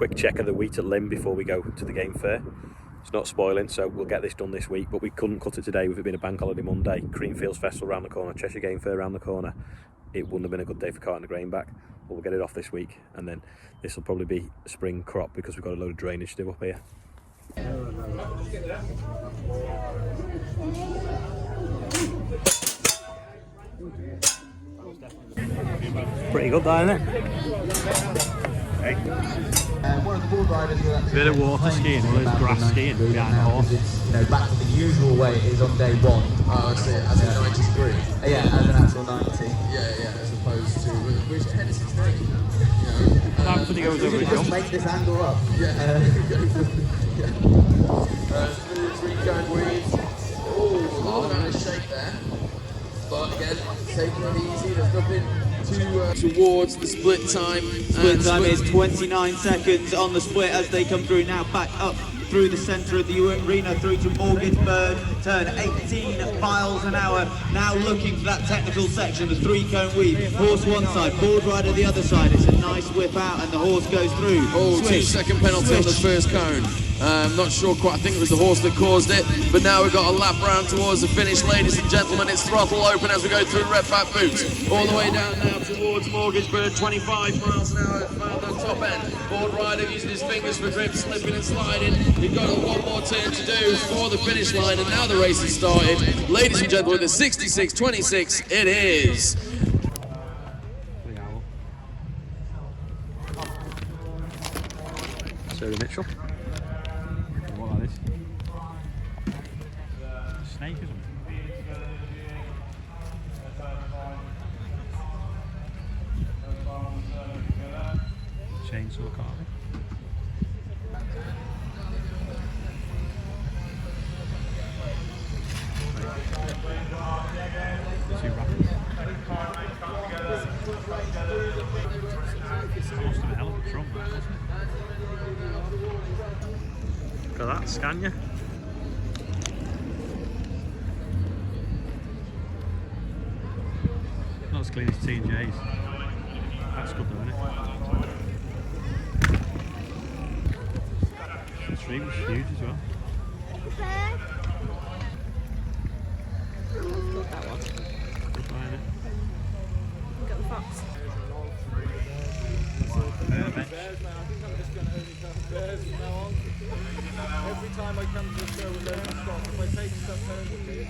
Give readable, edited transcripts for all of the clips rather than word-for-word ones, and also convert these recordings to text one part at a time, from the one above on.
quick check of the wheat at limb before we go to the game fair. It's not spoiling, so we'll get this done this week, but we couldn't cut it today with it being a bank holiday Monday. Creamfields Festival around the corner, Cheshire Game Fair around the corner. It wouldn't have been a good day for carting the grain back, but we'll get it off this week, and then this will probably be spring crop because we've got a load of drainage to do up here. Pretty good, that, isn't it? Hey. One of the board riders bit of water skiing, well, there's grass skiing behind the horse. Back to the usual way it is on day one. Oh, I see. As in 93. Yeah, as an actual 90. Yeah. As opposed to which Tennessee State. That's when he goes over the Just jump. make this angle up. Yeah. Three-cone weeds. Oh, a lot of amount of shake there. But again, taking it easy. There's nothing towards the split time. Split time is 29 seconds on the split as they come through now, back up through the centre of the arena through to Morgansburg, turn 18 miles an hour, now looking for that technical section, the three-cone weave, horse one side, board rider the other side. It's a nice whip out and the horse goes through. Oh, Swish, 2-second penalty on the first cone. Not sure quite, I think it was the horse that caused it, but now we've got a lap round towards the finish, ladies and gentlemen. It's throttle open as we go through Red Fat Boots, all the way down now towards Morgansburg, 25 miles an hour, found on top end. Board rider using his fingers for grip, slipping and sliding. We've got one more turn to do for the finish line, and now the race has started. Ladies and gentlemen, the 66-26, it is. Sarah Mitchell. What that is? A snake, isn't it? Chainsaw carving. Two rapids. That must have been a hell of a trunk, that, wasn't it? Look at that, Scania. Not as clean as T&J's. That's good though, isn't it? The tree was huge as well. That one. Good buy, innit? Got the fox. Every time I come to the show with loads of stock, if I take stuff home with me, I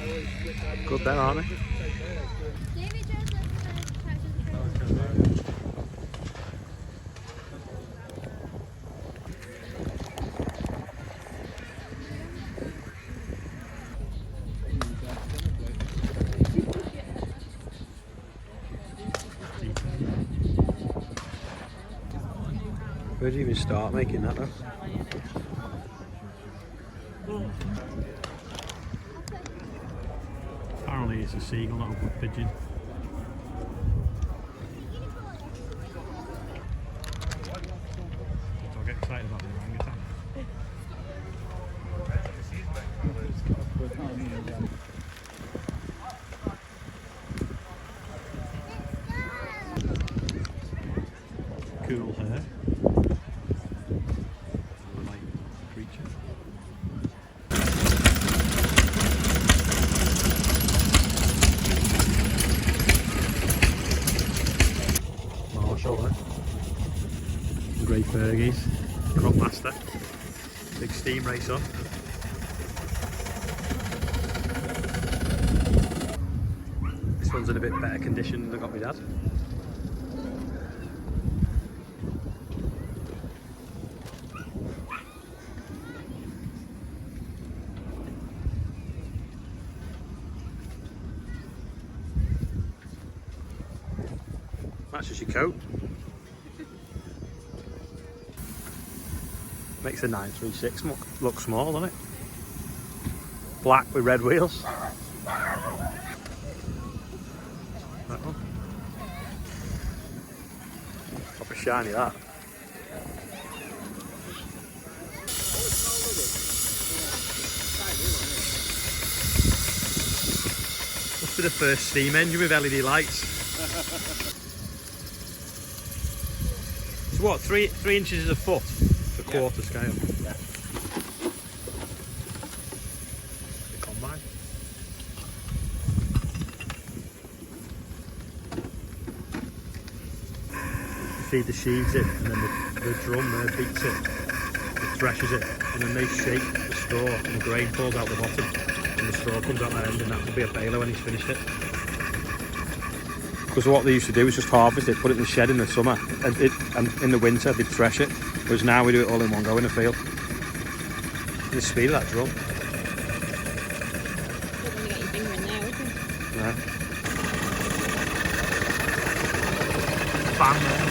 always switch Good then, aren't they? Where do you even start making that though? Apparently it's a seagull, not a wood pigeon. Don't get excited about the orangutan. Cool hair. Like creature. Marshall, Grey Fergies, Crop Master, big steam race on. This one's in a bit better condition than I got my dad. Matches your coat. Makes the 936 look small, doesn't it? Black with red wheels. That one. Proper shiny, that. Must be the first steam engine with LED lights. So what, 3 inches is a foot? The quarter scale. Yeah. The combine. Feed the sheaves in, and then the drum there beats it, it threshes it, and then they shake the straw, and the grain falls out the bottom, and the straw comes out the end, and that will be a baler when he's finished it. Because what they used to do was just harvest it, put it in the shed in the summer, and in the winter they'd thresh it, whereas now we do it all in one go in the field. The speed of that drum. Don't want to get your finger in there, would you? Yeah. Bang there.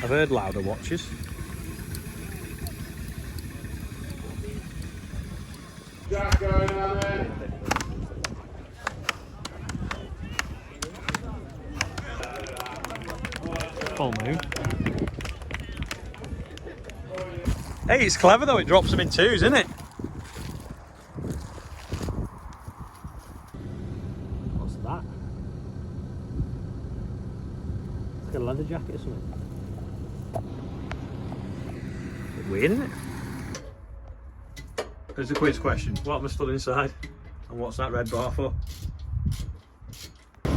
I've heard louder watches. Jack going down there. Full moon. Hey, it's clever though, it drops them in twos, isn't it? What's that? It's like a leather jacket or something. Weird, isn't it? Here's the quiz question. What am I stood inside? And what's that red bar for? It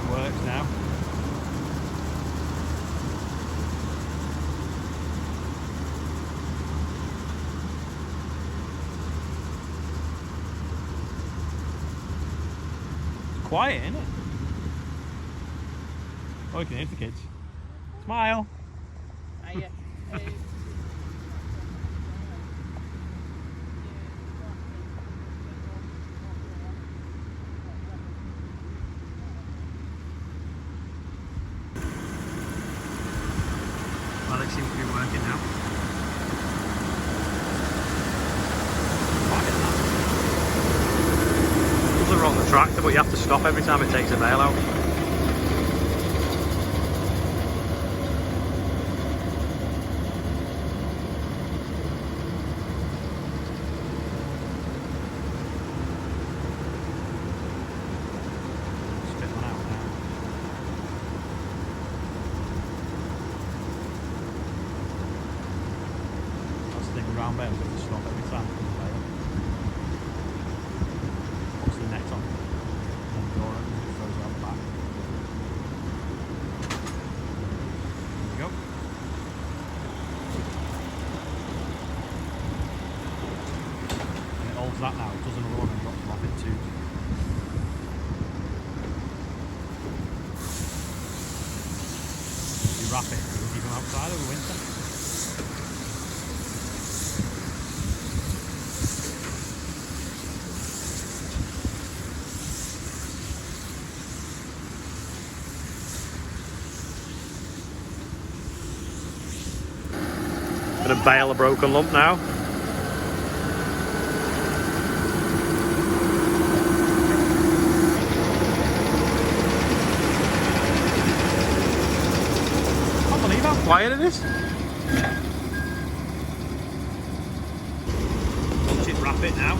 works now. It's quiet, isn't it? Oh, you can hear the kids. Smile. Yeah. Well, it seems to be working now. Doesn't run the tractor, but you have to stop every time it takes a bale out. Spit one out now. That's the thing with round bales, you have to stop every time it comes a bale. Puts the net on, then the door opens, it throws it out the back. There we go. And it holds that now, it does another one and drops them off in twos. You wrap it, you keep them outside over winter. Gonna bale a broken lump now. Can't believe how quiet it is. Watch it wrap it now.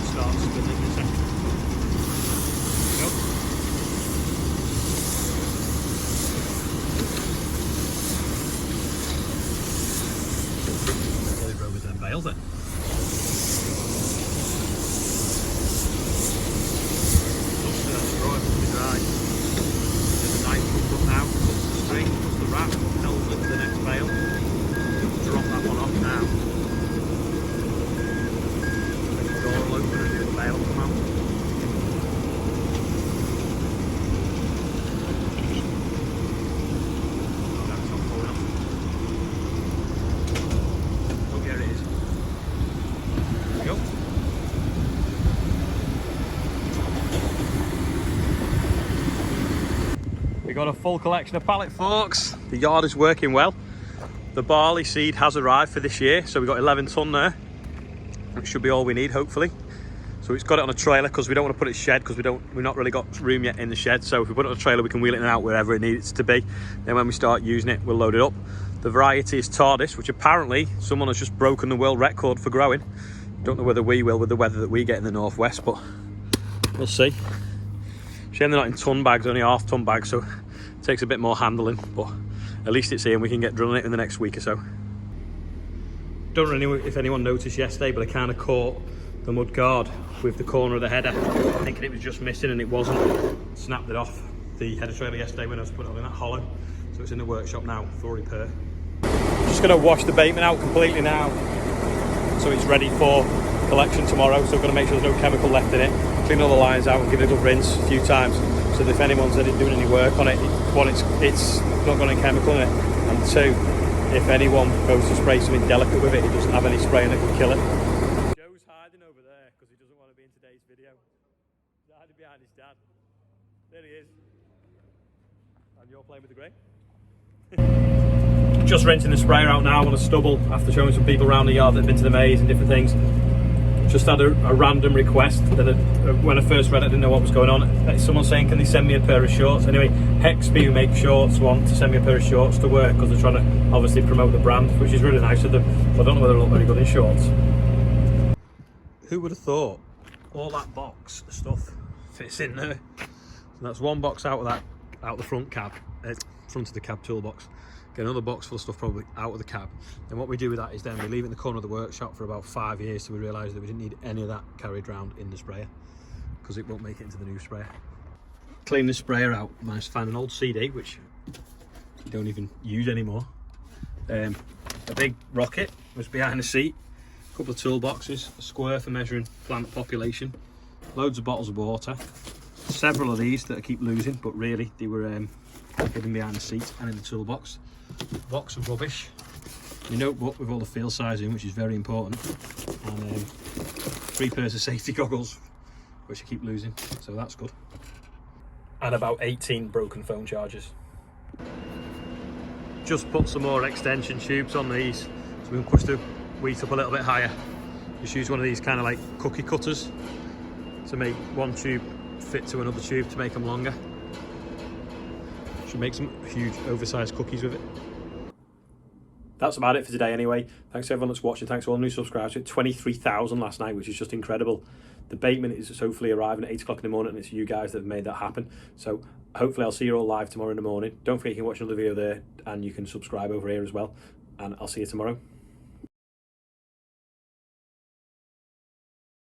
Start spinning in a second. There we go. Bales it. Just straw it to be dry. There's a nice hook up now, puts the string, puts the wrap, tells it to the next bale. Drop that one off now. Let the door will open and the bale come out. Oh, that's not full enough. Oh, here it is. There we go. We got a full collection of pallet forks. The yard is working well. The barley seed has arrived for this year, so we've got 11 tonne there. That should be all we need, hopefully. So it's got it on a trailer because we don't want to put it shed because we've not really got room yet in the shed. So if we put it on a trailer, we can wheel it in and out wherever it needs to be. Then when we start using it, we'll load it up. The variety is TARDIS, which apparently someone has just broken the world record for growing. Don't know whether we will with the weather that we get in the northwest, but we'll see. Shame they're not in ton bags, only half-ton bags, so it takes a bit more handling, but at least it's here and we can get drilling it in the next week or so. Don't really know if anyone noticed yesterday, but I kind of caught the mud guard with the corner of the header, thinking it was just missing, and it wasn't. Snapped it off the header trailer yesterday when I was putting it in that hollow, so it's in the workshop now for repair. Just going to wash the bateman out completely now, so it's ready for collection tomorrow. So I'm going to make sure there's no chemical left in it, clean all the lines out and give it a good rinse a few times, so that if anyone's doing any work on it, one, it's not got any chemical in it, and two, if anyone goes to spray something delicate with it, it doesn't have any spraying that can kill it. Joe's hiding over there because he doesn't want to be in today's video. He's hiding behind his dad. There he is. And you're playing with the grey? Just rinsing the sprayer out now on a stubble after showing some people around the yard that have been to the maze and different things. Just had a random request that when I first read it, I didn't know what was going on. Someone saying, can they send me a pair of shorts? Anyway, Hexby, who make shorts, want to send me a pair of shorts to work because they're trying to obviously promote the brand, which is really nice of them. But I don't know whether they look very good in shorts. Who would have thought all that box of stuff fits in there? So that's one box out of the front cab, front of the cab toolbox. Get another box full of stuff probably out of the cab. And what we do with that is then we leave it in the corner of the workshop for about 5 years, so we realise that we didn't need any of that carried around in the sprayer because it won't make it into the new sprayer. Clean the sprayer out, managed to find an old CD which we don't even use anymore. A big rocket was behind the seat, a couple of toolboxes, a square for measuring plant population, loads of bottles of water, several of these that I keep losing, but really they were hidden behind the seat and in the toolbox. Box of rubbish, my notebook with all the field size in, which is very important, and 3 pairs of safety goggles, which I keep losing, so that's good, and about 18 broken phone chargers. Just put some more extension tubes on these so we can push the wheat up a little bit higher. Just use one of these kind of like cookie cutters to make one tube fit to another tube to make them longer. Should make some huge oversized cookies with it. That's about it for today anyway. Thanks to everyone that's watching. Thanks to all the new subscribers. We had 23,000 last night, which is just incredible. The bateman is hopefully arriving at 8 o'clock in the morning, and it's you guys that have made that happen. So hopefully I'll see you all live tomorrow in the morning. Don't forget you can watch another video there, and you can subscribe over here as well. And I'll see you tomorrow.